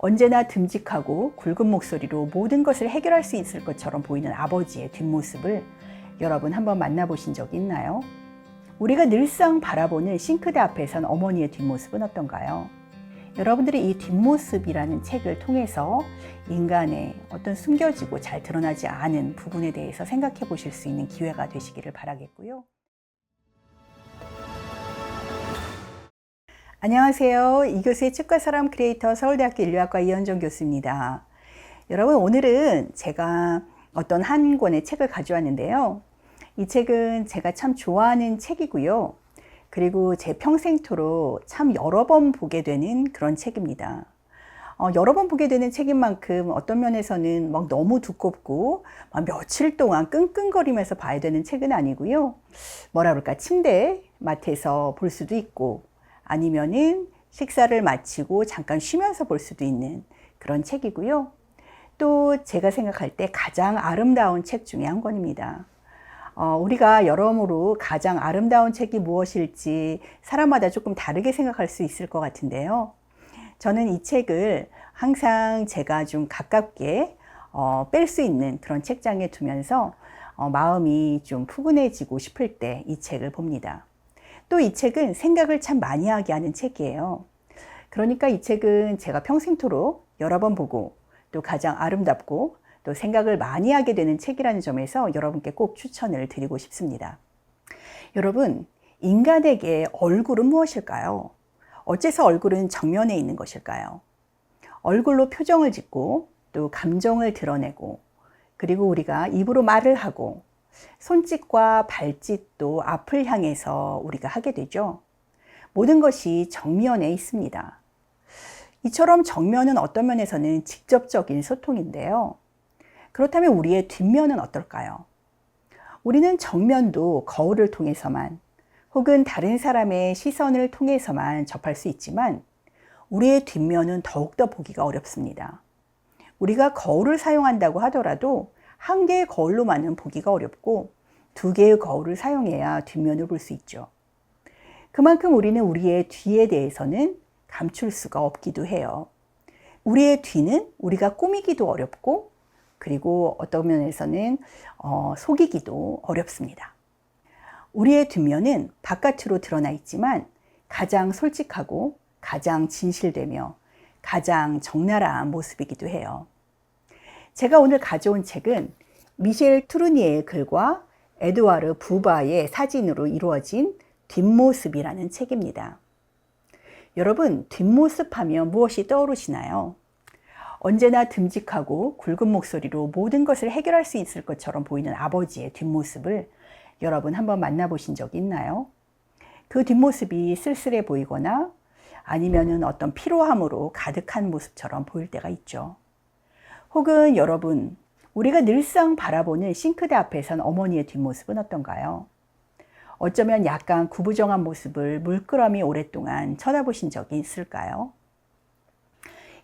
언제나 듬직하고 굵은 목소리로 모든 것을 해결할 수 있을 것처럼 보이는 아버지의 뒷모습을 여러분 한번 만나보신 적이 있나요? 우리가 늘상 바라보는 싱크대 앞에 선 어머니의 뒷모습은 어떤가요? 여러분들이 이 뒷모습이라는 책을 통해서 인간의 어떤 숨겨지고 잘 드러나지 않은 부분에 대해서 생각해 보실 수 있는 기회가 되시기를 바라겠고요. 안녕하세요. 이교수의 치과 사람 크리에이터 서울대학교 인류학과 이현정 교수입니다. 여러분, 오늘은 제가 어떤 한 권의 책을 가져왔는데요. 이 책은 제가 참 좋아하는 책이고요. 그리고 제 평생토록 참 여러 번 보게 되는 그런 책입니다. 여러 번 보게 되는 책인 만큼 어떤 면에서는 막 너무 두껍고 막 며칠 동안 끙끙거리면서 봐야 되는 책은 아니고요. 뭐라 그럴까, 침대 맡에서 볼 수도 있고 아니면은 식사를 마치고 잠깐 쉬면서 볼 수도 있는 그런 책이고요. 또 제가 생각할 때 가장 아름다운 책 중에 한 권입니다. 우리가 여러모로 가장 아름다운 책이 무엇일지 사람마다 조금 다르게 생각할 수 있을 것 같은데요. 저는 이 책을 항상 제가 좀 가깝게 뺄 수 있는 그런 책장에 두면서 마음이 좀 푸근해지고 싶을 때 이 책을 봅니다. 또 이 책은 생각을 참 많이 하게 하는 책이에요. 그러니까 이 책은 제가 평생토록 여러 번 보고 또 가장 아름답고 또 생각을 많이 하게 되는 책이라는 점에서 여러분께 꼭 추천을 드리고 싶습니다. 여러분, 인간에게 얼굴은 무엇일까요? 어째서 얼굴은 정면에 있는 것일까요? 얼굴로 표정을 짓고 또 감정을 드러내고 그리고 우리가 입으로 말을 하고 손짓과 발짓도 앞을 향해서 우리가 하게 되죠. 모든 것이 정면에 있습니다. 이처럼 정면은 어떤 면에서는 직접적인 소통인데요. 그렇다면 우리의 뒷면은 어떨까요? 우리는 정면도 거울을 통해서만 혹은 다른 사람의 시선을 통해서만 접할 수 있지만 우리의 뒷면은 더욱더 보기가 어렵습니다. 우리가 거울을 사용한다고 하더라도 한 개의 거울로만은 보기가 어렵고 두 개의 거울을 사용해야 뒷면을 볼 수 있죠. 그만큼 우리는 우리의 뒤에 대해서는 감출 수가 없기도 해요. 우리의 뒤는 우리가 꾸미기도 어렵고 그리고 어떤 면에서는 속이기도 어렵습니다. 우리의 뒷면은 바깥으로 드러나 있지만 가장 솔직하고 가장 진실되며 가장 적나라한 모습이기도 해요. 제가 오늘 가져온 책은 미셸 투르니에의 글과 에드와르 부바의 사진으로 이루어진 뒷모습이라는 책입니다. 여러분, 뒷모습 하면 무엇이 떠오르시나요? 언제나 듬직하고 굵은 목소리로 모든 것을 해결할 수 있을 것처럼 보이는 아버지의 뒷모습을 여러분 한번 만나보신 적이 있나요? 그 뒷모습이 쓸쓸해 보이거나 아니면은 어떤 피로함으로 가득한 모습처럼 보일 때가 있죠. 혹은 여러분, 우리가 늘상 바라보는 싱크대 앞에 선 어머니의 뒷모습은 어떤가요? 어쩌면 약간 구부정한 모습을 물끄러미 오랫동안 쳐다보신 적이 있을까요?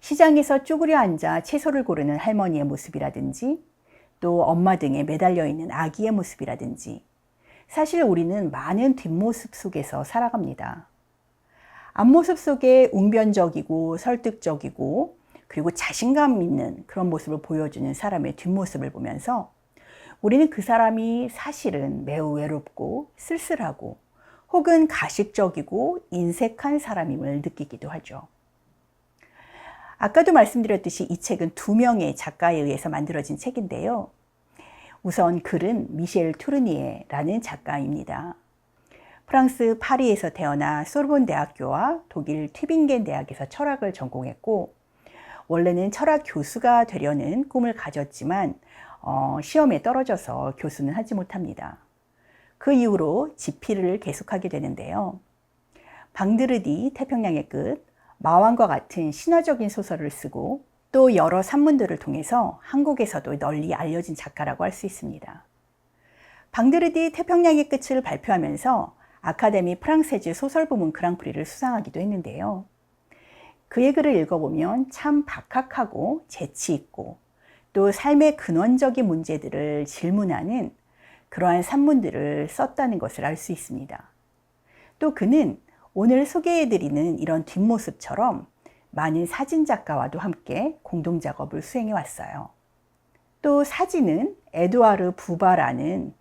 시장에서 쭈그려 앉아 채소를 고르는 할머니의 모습이라든지 또 엄마 등에 매달려 있는 아기의 모습이라든지 사실 우리는 많은 뒷모습 속에서 살아갑니다. 앞모습 속에 웅변적이고 설득적이고 그리고 자신감 있는 그런 모습을 보여주는 사람의 뒷모습을 보면서 우리는 그 사람이 사실은 매우 외롭고 쓸쓸하고 혹은 가식적이고 인색한 사람임을 느끼기도 하죠. 아까도 말씀드렸듯이 이 책은 두 명의 작가에 의해서 만들어진 책인데요. 우선 글은 미셸 투르니에라는 작가입니다. 프랑스 파리에서 태어나 소르본 대학교와 독일 튜빙겐 대학에서 철학을 전공했고 원래는 철학 교수가 되려는 꿈을 가졌지만 시험에 떨어져서 교수는 하지 못합니다. 그 이후로 집필을 계속하게 되는데요. 방드르디 태평양의 끝, 마왕과 같은 신화적인 소설을 쓰고 또 여러 산문들을 통해서 한국에서도 널리 알려진 작가라고 할 수 있습니다. 방드르디 태평양의 끝을 발표하면서 아카데미 프랑세즈 소설 부문 그랑프리를 수상하기도 했는데요. 그의 글을 읽어보면 참 박학하고 재치 있고 또 삶의 근원적인 문제들을 질문하는 그러한 산문들을 썼다는 것을 알 수 있습니다. 또 그는 오늘 소개해드리는 이런 뒷모습처럼 많은 사진 작가와도 함께 공동 작업을 수행해 왔어요. 또 사진은 에두아르 부바라는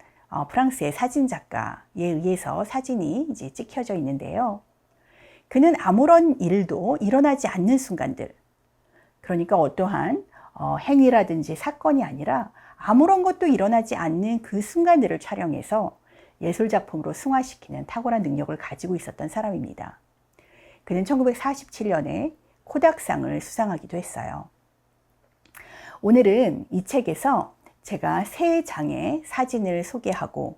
프랑스의 사진 작가에 의해서 사진이 이제 찍혀져 있는데요. 그는 아무런 일도 일어나지 않는 순간들, 그러니까 어떠한 행위라든지 사건이 아니라 아무런 것도 일어나지 않는 그 순간들을 촬영해서 예술작품으로 승화시키는 탁월한 능력을 가지고 있었던 사람입니다. 그는 1947년에 코닥상을 수상하기도 했어요. 오늘은 이 책에서 제가 3장의 사진을 소개하고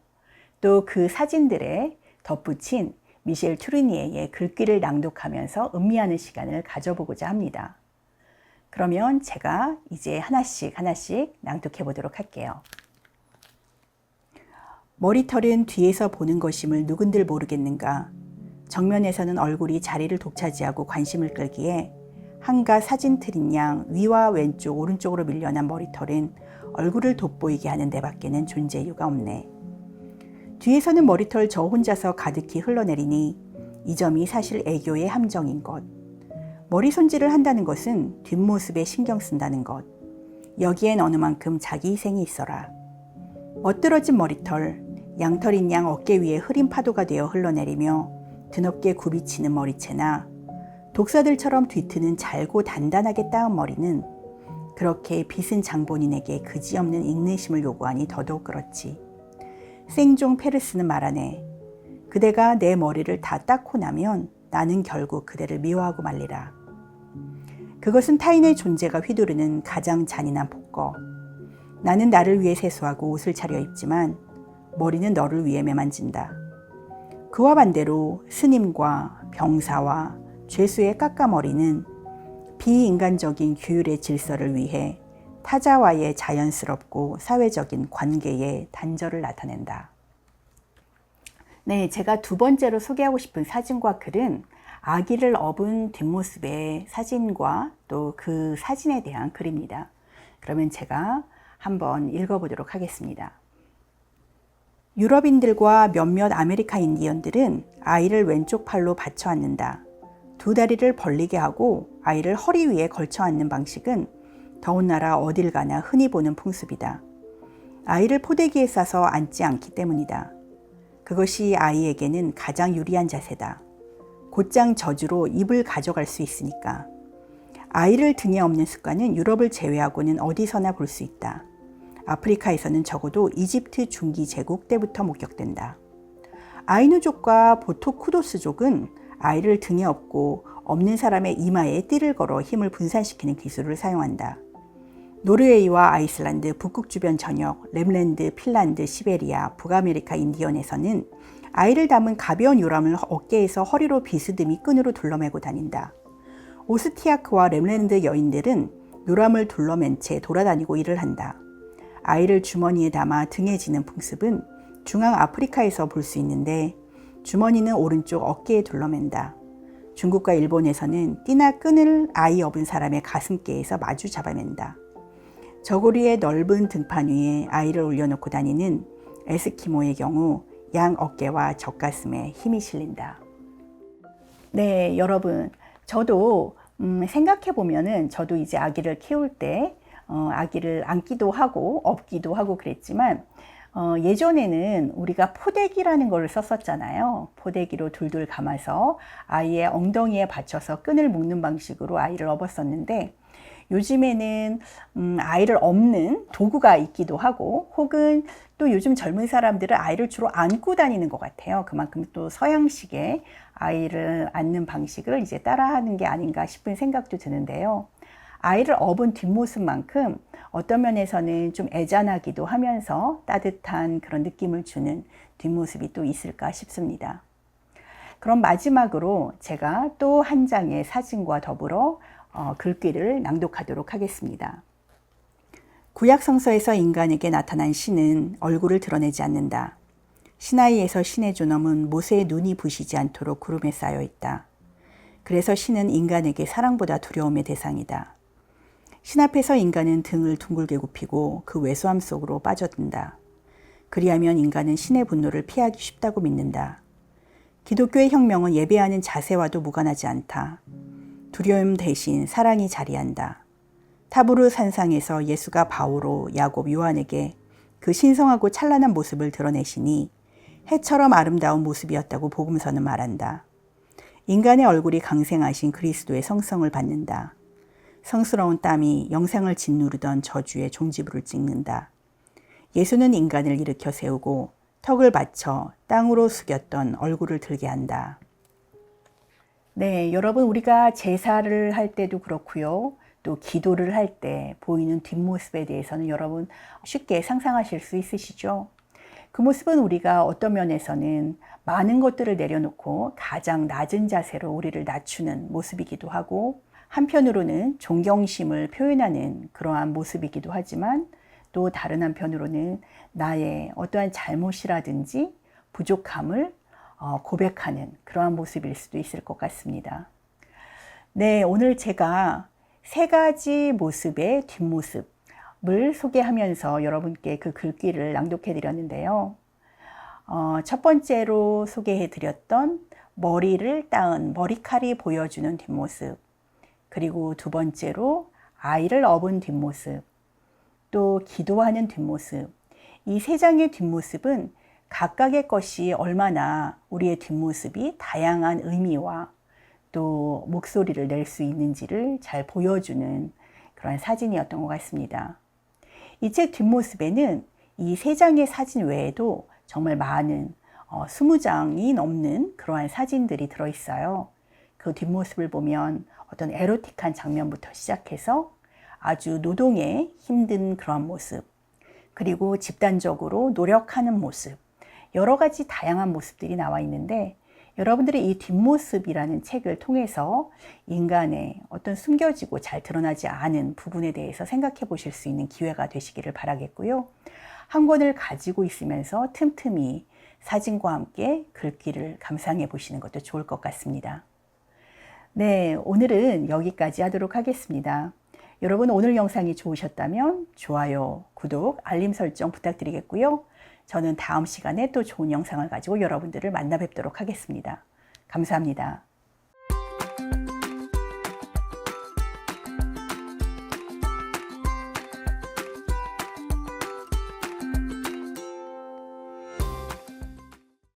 또 그 사진들에 덧붙인 미셸 투르니에의 글귀를 낭독하면서 음미하는 시간을 가져보고자 합니다. 그러면 제가 이제 하나씩 낭독해 보도록 할게요. 머리털은 뒤에서 보는 것임을 누군들 모르겠는가. 정면에서는 얼굴이 자리를 독차지하고 관심을 끌기에 한가 사진틀인 양 위와 왼쪽 오른쪽으로 밀려난 머리털은 얼굴을 돋보이게 하는 데 밖에는 존재 이유가 없네. 뒤에서는 머리털 저 혼자서 가득히 흘러내리니 이 점이 사실 애교의 함정인 것. 머리 손질을 한다는 것은 뒷모습에 신경 쓴다는 것. 여기엔 어느 만큼 자기 희생이 있어라. 멋들어진 머리털, 양털인 양 어깨 위에 흐린 파도가 되어 흘러내리며 드높게 굽이치는 머리채나 독사들처럼 뒤트는 잘고 단단하게 따은 머리는 그렇게 빚은 장본인에게 그지없는 인내심을 요구하니 더더욱 그렇지. 생종 페르스는 말하네. 그대가 내 머리를 다 닦고 나면 나는 결국 그대를 미워하고 말리라. 그것은 타인의 존재가 휘두르는 가장 잔인한 폭거. 나는 나를 위해 세수하고 옷을 차려입지만 머리는 너를 위해 매만진다. 그와 반대로 스님과 병사와 죄수의 깎아머리는 비인간적인 규율의 질서를 위해 타자와의 자연스럽고 사회적인 관계의 단절을 나타낸다. 네, 제가 두 번째로 소개하고 싶은 사진과 글은 아기를 업은 뒷모습의 사진과 또 그 사진에 대한 글입니다. 그러면 제가 한번 읽어보도록 하겠습니다. 유럽인들과 몇몇 아메리카 인디언들은 아이를 왼쪽 팔로 받쳐 앉는다. 두 다리를 벌리게 하고 아이를 허리 위에 걸쳐 앉는 방식은 더운 나라 어딜 가나 흔히 보는 풍습이다. 아이를 포대기에 싸서 앉지 않기 때문이다. 그것이 아이에게는 가장 유리한 자세다. 곧장 저주로 입을 가져갈 수 있으니까. 아이를 등에 업는 습관은 유럽을 제외하고는 어디서나 볼 수 있다. 아프리카에서는 적어도 이집트 중기 제국 때부터 목격된다. 아이누족과 보토쿠도스족은 아이를 등에 업고 업는 사람의 이마에 띠를 걸어 힘을 분산시키는 기술을 사용한다. 노르웨이와 아이슬란드, 북극 주변 전역, 랩랜드, 핀란드, 시베리아, 북아메리카 인디언에서는 아이를 담은 가벼운 요람을 어깨에서 허리로 비스듬히 끈으로 둘러매고 다닌다. 오스티아크와 랩랜드 여인들은 요람을 둘러맨 채 돌아다니고 일을 한다. 아이를 주머니에 담아 등에 지는 풍습은 중앙 아프리카에서 볼 수 있는데 주머니는 오른쪽 어깨에 둘러맨다. 중국과 일본에서는 띠나 끈을 아이 업은 사람의 가슴께에서 마주 잡아맨다. 저고리의 넓은 등판 위에 아이를 올려놓고 다니는 에스키모의 경우 양 어깨와 젖가슴에 힘이 실린다. 네, 여러분, 저도 생각해보면은 저도 이제 아기를 키울 때 아기를 안기도 하고 업기도 하고 그랬지만 예전에는 우리가 포대기라는 걸 썼었잖아요. 포대기로 둘둘 감아서 아이의 엉덩이에 받쳐서 끈을 묶는 방식으로 아이를 업었었는데 요즘에는 아이를 업는 도구가 있기도 하고 혹은 또 요즘 젊은 사람들은 아이를 주로 안고 다니는 것 같아요. 그만큼 또 서양식의 아이를 안는 방식을 이제 따라하는 게 아닌가 싶은 생각도 드는데요. 아이를 업은 뒷모습만큼 어떤 면에서는 좀 애잔하기도 하면서 따뜻한 그런 느낌을 주는 뒷모습이 또 있을까 싶습니다. 그럼 마지막으로 제가 또 한 장의 사진과 더불어 글귀를 낭독하도록 하겠습니다. 구약 성서에서 인간에게 나타난 신은 얼굴을 드러내지 않는다. 시나이에서 신의 존엄은 모세의 눈이 부시지 않도록 구름에 쌓여 있다. 그래서 신은 인간에게 사랑보다 두려움의 대상이다. 신 앞에서 인간은 등을 둥글게 굽히고 그 왜소함 속으로 빠져든다. 그리하면 인간은 신의 분노를 피하기 쉽다고 믿는다. 기독교의 혁명은 예배하는 자세와도 무관하지 않다. 두려움 대신 사랑이 자리한다. 타보르 산상에서 예수가 바오로, 야곱, 요한에게 그 신성하고 찬란한 모습을 드러내시니 해처럼 아름다운 모습이었다고 복음서는 말한다. 인간의 얼굴이 강생하신 그리스도의 성성을 받는다. 성스러운 땀이 영상을 짓누르던 저주의 종지부를 찍는다. 예수는 인간을 일으켜 세우고 턱을 받쳐 땅으로 숙였던 얼굴을 들게 한다. 네, 여러분, 우리가 제사를 할 때도 그렇고요. 또 기도를 할 때 보이는 뒷모습에 대해서는 여러분 쉽게 상상하실 수 있으시죠? 그 모습은 우리가 어떤 면에서는 많은 것들을 내려놓고 가장 낮은 자세로 우리를 낮추는 모습이기도 하고, 한편으로는 존경심을 표현하는 그러한 모습이기도 하지만, 또 다른 한편으로는 나의 어떠한 잘못이라든지 부족함을 고백하는 그러한 모습일 수도 있을 것 같습니다. 네, 오늘 제가 세 가지 모습의 뒷모습을 소개하면서 여러분께 그 글귀를 낭독해 드렸는데요. 첫 번째로 소개해 드렸던 머리를 따은 머리칼이 보여주는 뒷모습, 그리고 두 번째로 아이를 업은 뒷모습, 또 기도하는 뒷모습. 이 세 장의 뒷모습은 각각의 것이 얼마나 우리의 뒷모습이 다양한 의미와 또 목소리를 낼 수 있는지를 잘 보여주는 그런 사진이었던 것 같습니다. 이 책 뒷모습에는 이 세 장의 사진 외에도 정말 많은 20장이 넘는 그러한 사진들이 들어있어요. 그 뒷모습을 보면 어떤 에로틱한 장면부터 시작해서 아주 노동에 힘든 그런 모습, 그리고 집단적으로 노력하는 모습, 여러 가지 다양한 모습들이 나와 있는데, 여러분들이 이 뒷모습이라는 책을 통해서 인간의 어떤 숨겨지고 잘 드러나지 않은 부분에 대해서 생각해 보실 수 있는 기회가 되시기를 바라겠고요. 한 권을 가지고 있으면서 틈틈이 사진과 함께 글귀를 감상해 보시는 것도 좋을 것 같습니다. 네, 오늘은 여기까지 하도록 하겠습니다. 여러분, 오늘 영상이 좋으셨다면 좋아요, 구독, 알림 설정 부탁드리겠고요. 저는 다음 시간에 또 좋은 영상을 가지고 여러분들을 만나 뵙도록 하겠습니다. 감사합니다.